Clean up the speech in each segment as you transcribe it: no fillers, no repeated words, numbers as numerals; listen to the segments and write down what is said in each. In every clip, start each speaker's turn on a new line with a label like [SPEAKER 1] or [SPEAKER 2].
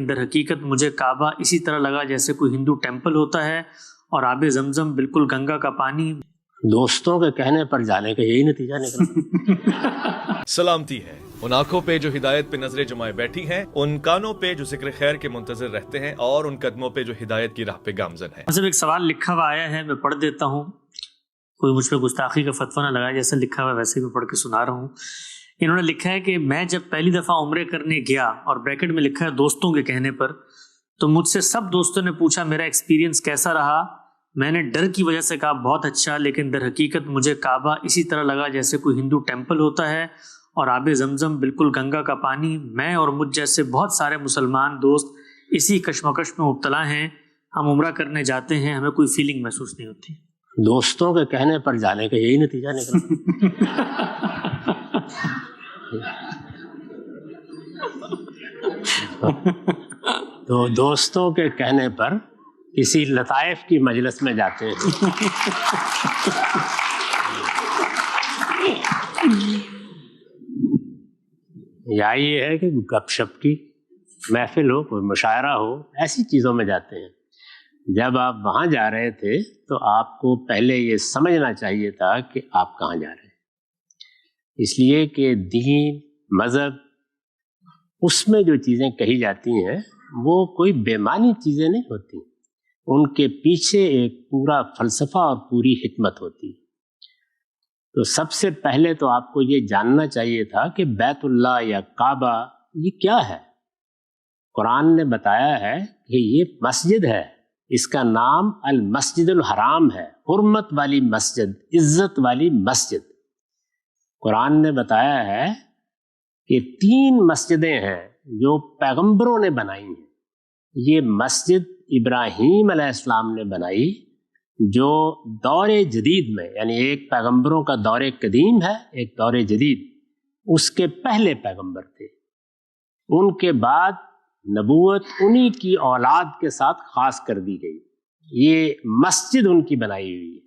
[SPEAKER 1] در حقیقت مجھے کعبہ اسی طرح لگا جیسے کوئی ہندو ٹیمپل ہوتا ہے اور آب زمزم بالکل گنگا کا پانی۔
[SPEAKER 2] دوستوں کے کہنے پر جانے کا یہی نتیجہ نکلا۔
[SPEAKER 3] سلامتی ہے ان آنکھوں پہ جو ہدایت پہ نظریں جمائے بیٹھی ہیں، ان کانوں پہ جو ذکر خیر کے منتظر رہتے ہیں، اور ان قدموں پہ جو ہدایت کی راہ پہ گامزن ہیں۔
[SPEAKER 1] ایک سوال لکھا ہوا آیا ہے، میں پڑھ دیتا ہوں، کوئی مجھ پہ گستاخی کا فتویٰ نہ لگائے، جیسا لکھا ہوا ویسے میں پڑھ کے سنا رہا ہوں۔ انہوں نے لکھا ہے کہ میں جب پہلی دفعہ عمرے کرنے گیا، اور بریکٹ میں لکھا ہے دوستوں کے کہنے پر، تو مجھ سے سب دوستوں نے پوچھا میرا ایکسپیرینس کیسا رہا۔ میں نے ڈر کی وجہ سے کہا بہت اچھا، لیکن در حقیقت مجھے کعبہ اسی طرح لگا جیسے کوئی ہندو ٹیمپل ہوتا ہے اور آب زمزم بالکل گنگا کا پانی۔ میں اور مجھ جیسے بہت سارے مسلمان دوست اسی کشمکش میں مبتلا ہیں۔ ہم عمرہ کرنے جاتے ہیں، ہمیں کوئی فیلنگ محسوس نہیں ہوتی۔
[SPEAKER 2] دوستوں کے کہنے پر جانے کا یہی نتیجہ نکلا۔ تو دوستوں کے کہنے پر کسی لطائف کی مجلس میں جاتے ہیں۔ یا یہ ہے کہ گپ شپ کی محفل ہو، کوئی مشاعرہ ہو، ایسی چیزوں میں جاتے ہیں۔ جب آپ وہاں جا رہے تھے تو آپ کو پہلے یہ سمجھنا چاہیے تھا کہ آپ کہاں جا رہے ہیں، اس لیے کہ دین، مذہب، اس میں جو چیزیں کہی جاتی ہیں وہ کوئی بے معنی چیزیں نہیں ہوتی، ان کے پیچھے ایک پورا فلسفہ اور پوری حکمت ہوتی۔ تو سب سے پہلے تو آپ کو یہ جاننا چاہیے تھا کہ بیت اللہ یا کعبہ یہ کیا ہے۔ قرآن نے بتایا ہے کہ یہ مسجد ہے، اس کا نام المسجد الحرام ہے، حرمت والی مسجد، عزت والی مسجد۔ قرآن نے بتایا ہے کہ 3 مسجدیں ہیں جو پیغمبروں نے بنائی ہیں۔ یہ مسجد ابراہیم علیہ السلام نے بنائی، جو دور جدید میں، یعنی ایک پیغمبروں کا دور قدیم ہے، ایک دور جدید، اس کے پہلے پیغمبر تھے، ان کے بعد نبوت انہی کی اولاد کے ساتھ خاص کر دی گئی۔ یہ مسجد ان کی بنائی ہوئی ہے،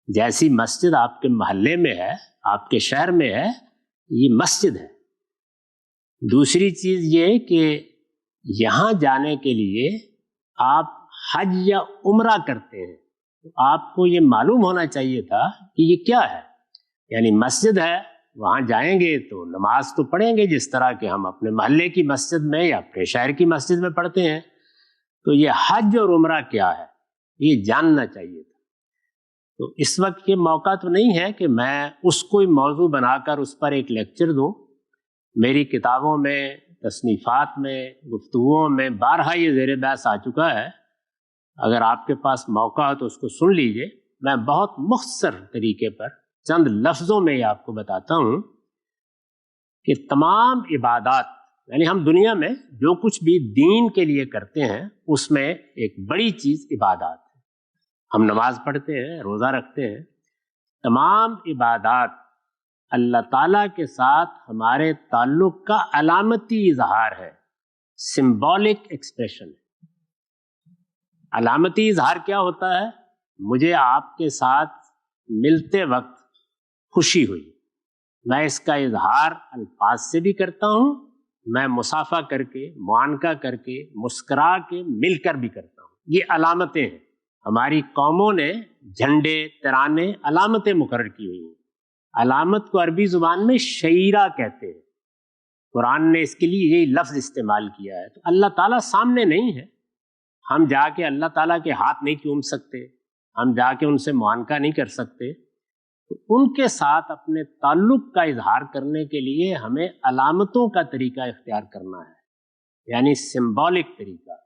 [SPEAKER 2] جیسی مسجد آپ کے محلے میں ہے، آپ کے شہر میں ہے، یہ مسجد ہے۔ دوسری چیز یہ کہ یہاں جانے کے لیے آپ حج یا عمرہ کرتے ہیں، تو آپ کو یہ معلوم ہونا چاہیے تھا کہ یہ کیا ہے۔ یعنی مسجد ہے، وہاں جائیں گے تو نماز تو پڑھیں گے جس طرح کہ ہم اپنے محلے کی مسجد میں یا اپنے شہر کی مسجد میں پڑھتے ہیں، تو یہ حج اور عمرہ کیا ہے یہ جاننا چاہیے تھا۔ تو اس وقت یہ موقع تو نہیں ہے کہ میں اس کوئی موضوع بنا کر اس پر ایک لیکچر دوں۔ میری کتابوں میں، تصنیفات میں، گفتگوؤں میں بارہا یہ زیر بحث آ چکا ہے، اگر آپ کے پاس موقع ہو تو اس کو سن لیجئے۔ میں بہت مختصر طریقے پر چند لفظوں میں یہ آپ کو بتاتا ہوں کہ تمام عبادات، یعنی ہم دنیا میں جو کچھ بھی دین کے لیے کرتے ہیں اس میں ایک بڑی چیز عبادات ہے۔ ہم نماز پڑھتے ہیں، روزہ رکھتے ہیں، تمام عبادات اللہ تعالیٰ کے ساتھ ہمارے تعلق کا علامتی اظہار ہے، سمبولک ایکسپریشن ہے۔ علامتی اظہار کیا ہوتا ہے؟ مجھے آپ کے ساتھ ملتے وقت خوشی ہوئی، میں اس کا اظہار الفاظ سے بھی کرتا ہوں، میں مصافحہ کر کے، معانقہ کر کے، مسکرا کے، مل کر بھی کرتا ہوں۔ یہ علامتیں ہیں۔ ہماری قوموں نے جھنڈے، ترانے، علامتیں مقرر کی ہوئی ہیں۔ علامت کو عربی زبان میں شعیرہ کہتے ہیں، قرآن نے اس کے لیے یہی لفظ استعمال کیا ہے۔ تو اللہ تعالیٰ سامنے نہیں ہے، ہم جا کے اللہ تعالیٰ کے ہاتھ نہیں چوم سکتے، ہم جا کے ان سے معانقہ نہیں کر سکتے، تو ان کے ساتھ اپنے تعلق کا اظہار کرنے کے لیے ہمیں علامتوں کا طریقہ اختیار کرنا ہے، یعنی سمبولک طریقہ۔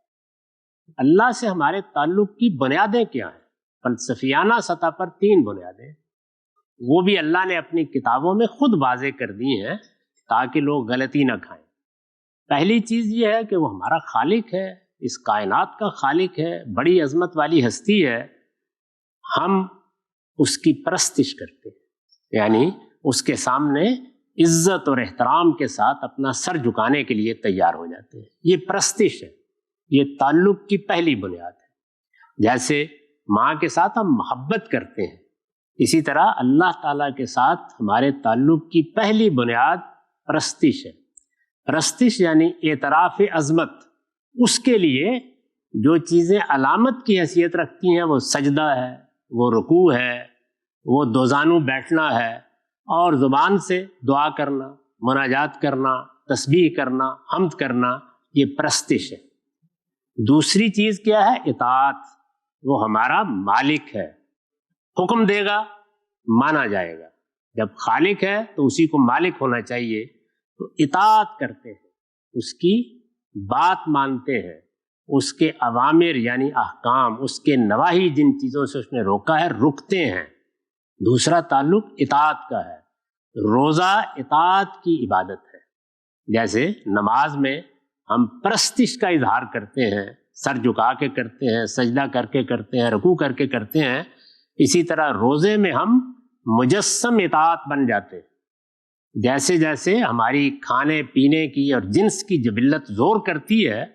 [SPEAKER 2] اللہ سے ہمارے تعلق کی بنیادیں کیا ہیں؟ فلسفیانہ سطح پر 3 بنیادیں، وہ بھی اللہ نے اپنی کتابوں میں خود واضح کر دی ہیں تاکہ لوگ غلطی نہ کھائیں۔ پہلی چیز یہ ہے کہ وہ ہمارا خالق ہے، اس کائنات کا خالق ہے، بڑی عظمت والی ہستی ہے، ہم اس کی پرستش کرتے ہیں، یعنی اس کے سامنے عزت اور احترام کے ساتھ اپنا سر جھکانے کے لیے تیار ہو جاتے ہیں۔ یہ پرستش ہے، یہ تعلق کی پہلی بنیاد ہے۔ جیسے ماں کے ساتھ ہم محبت کرتے ہیں، اسی طرح اللہ تعالیٰ کے ساتھ ہمارے تعلق کی پہلی بنیاد پرستش ہے۔ پرستش یعنی اعتراف عظمت، اس کے لیے جو چیزیں علامت کی حیثیت رکھتی ہیں، وہ سجدہ ہے، وہ رکوع ہے، وہ دوزانو بیٹھنا ہے، اور زبان سے دعا کرنا، مناجات کرنا، تسبیح کرنا، حمد کرنا، یہ پرستش ہے۔ دوسری چیز کیا ہے؟ اطاعت، وہ ہمارا مالک ہے، حکم دے گا مانا جائے گا۔ جب خالق ہے تو اسی کو مالک ہونا چاہیے، تو اطاعت کرتے ہیں، اس کی بات مانتے ہیں، اس کے اوامر یعنی احکام، اس کے نواہی جن چیزوں سے اس نے روکا ہے رکتے ہیں۔ دوسرا تعلق اطاعت کا ہے۔ روزہ اطاعت کی عبادت ہے۔ جیسے نماز میں ہم پرستش کا اظہار کرتے ہیں، سر جھکا کے کرتے ہیں، سجدہ کر کے کرتے ہیں، رکوع کر کے کرتے ہیں، اسی طرح روزے میں ہم مجسم اطاعت بن جاتے ہیں۔ جیسے جیسے ہماری کھانے پینے کی اور جنس کی جبلت زور کرتی ہے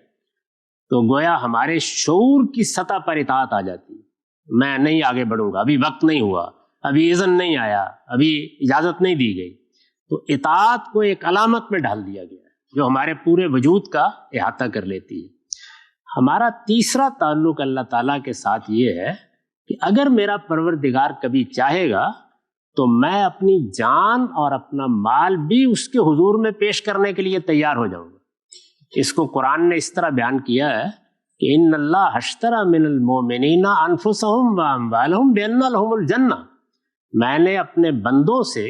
[SPEAKER 2] تو گویا ہمارے شعور کی سطح پر اطاعت آ جاتی ہے۔ میں نہیں آگے بڑھوں گا، ابھی وقت نہیں ہوا، ابھی اذن نہیں آیا، ابھی اجازت نہیں دی گئی۔ تو اطاعت کو ایک علامت میں ڈال دیا گیا ہے جو ہمارے پورے وجود کا احاطہ کر لیتی ہے۔ ہمارا تیسرا تعلق اللہ تعالیٰ کے ساتھ یہ ہے کہ اگر میرا پروردگار کبھی چاہے گا تو میں اپنی جان اور اپنا مال بھی اس کے حضور میں پیش کرنے کے لیے تیار ہو جاؤں گا۔ اس کو قرآن نے اس طرح بیان کیا ہے کہ ان اللہ اشتری من المؤمنین انفسهم واموالهم بان لهم الجنہ، میں نے اپنے بندوں سے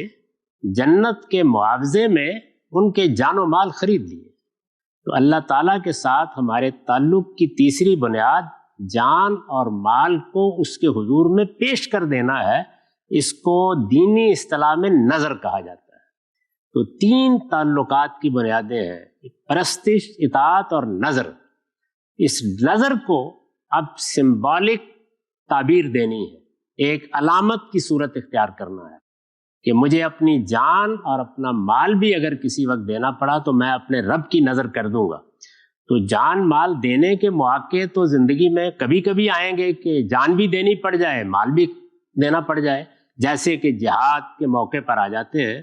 [SPEAKER 2] جنت کے معاوضے میں ان کے جان و مال خرید لیے۔ تو اللہ تعالیٰ کے ساتھ ہمارے تعلق کی تیسری بنیاد جان اور مال کو اس کے حضور میں پیش کر دینا ہے۔ اس کو دینی اصطلاح میں نظر کہا جاتا ہے۔ تو تین تعلقات کی بنیادیں ہیں، پرستش، اطاعت اور نظر۔ اس نظر کو اب سمبولک تعبیر دینی ہے، ایک علامت کی صورت اختیار کرنا ہے کہ مجھے اپنی جان اور اپنا مال بھی اگر کسی وقت دینا پڑا تو میں اپنے رب کی نظر کر دوں گا۔ تو جان مال دینے کے مواقع تو زندگی میں کبھی کبھی آئیں گے کہ جان بھی دینی پڑ جائے، مال بھی دینا پڑ جائے، جیسے کہ جہاد کے موقع پر آ جاتے ہیں۔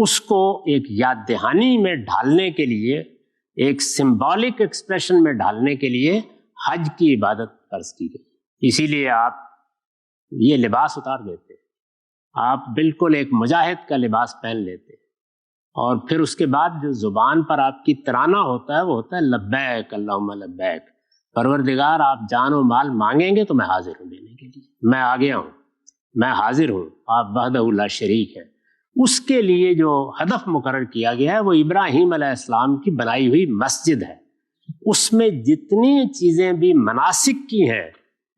[SPEAKER 2] اس کو ایک یاد دہانی میں ڈھالنے کے لیے، ایک سمبولک ایکسپریشن میں ڈھالنے کے لیے حج کی عبادت فرض کی گئی۔ اسی لیے آپ یہ لباس اتار دیتے ہیں، آپ بالکل ایک مجاہد کا لباس پہن لیتے ہیں، اور پھر اس کے بعد جو زبان پر آپ کی ترانہ ہوتا ہے وہ ہوتا ہے لبیک اللہم لبیک، پروردگار آپ جان و مال مانگیں گے تو میں حاضر ہوں دینے کے لیے، میں آ گیا ہوں، میں حاضر ہوں، آپ وحدہ لا شریک ہیں۔ اس کے لیے جو ہدف مقرر کیا گیا ہے وہ ابراہیم علیہ السلام کی بنائی ہوئی مسجد ہے۔ اس میں جتنی چیزیں بھی مناسک کی ہیں،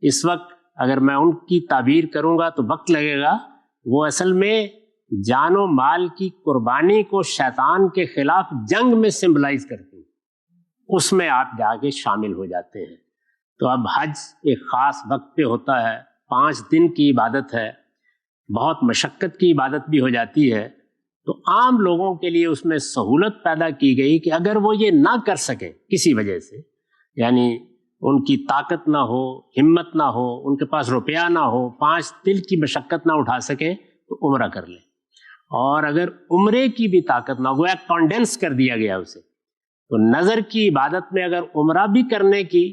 [SPEAKER 2] اس وقت اگر میں ان کی تعبیر کروں گا تو وقت لگے گا، وہ اصل میں جان و مال کی قربانی کو شیطان کے خلاف جنگ میں سمبلائز کرتی ہیں، اس میں آپ جا کے شامل ہو جاتے ہیں۔ تو اب حج ایک خاص وقت پہ ہوتا ہے، 5 دن کی عبادت ہے، بہت مشقت کی عبادت بھی ہو جاتی ہے۔ تو عام لوگوں کے لیے اس میں سہولت پیدا کی گئی کہ اگر وہ یہ نہ کر سکیں کسی وجہ سے، یعنی ان کی طاقت نہ ہو، ہمت نہ ہو، ان کے پاس روپیہ نہ ہو، 5 دن کی مشقت نہ اٹھا سکیں تو عمرہ کر لیں، اور اگر عمرے کی بھی طاقت نہ ہو، گویا کانڈینس کر دیا گیا اسے، تو نظر کی عبادت میں اگر عمرہ بھی کرنے کی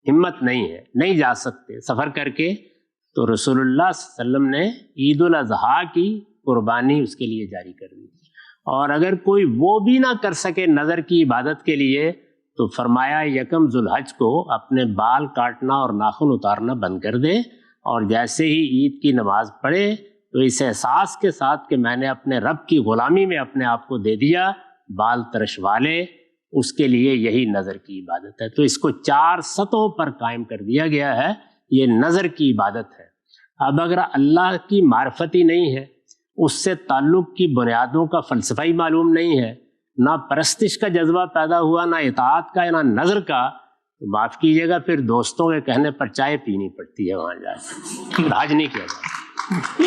[SPEAKER 2] ہمت نہیں ہے، نہیں جا سکتے سفر کر کے، تو رسول اللہ صلی اللہ علیہ وسلم نے عید الاضحیٰ کی قربانی اس کے لیے جاری کر دی۔ اور اگر کوئی وہ بھی نہ کر سکے نظر کی عبادت کے لیے تو فرمایا یکم ذوالحج کو اپنے بال کاٹنا اور ناخن اتارنا بند کر دے، اور جیسے ہی عید کی نماز پڑھے تو اس احساس کے ساتھ کہ میں نے اپنے رب کی غلامی میں اپنے آپ کو دے دیا، بال ترشوا لے، اس کے لیے یہی نظر کی عبادت ہے۔ تو اس کو 4 سطحوں پر قائم کر دیا گیا ہے، یہ نظر کی عبادت ہے۔ اب اگر اللہ کی معرفت ہی نہیں ہے، اس سے تعلق کی بنیادوں کا فلسفہ ہی معلوم نہیں ہے، نہ پرستش کا جذبہ پیدا ہوا، نہ اطاعت کا، نہ نظر کا، تو معاف کیجیے گا پھر دوستوں کے کہنے پر چائے پینی پڑتی ہے وہاں جا کے، حج نہیں کیا جاتا۔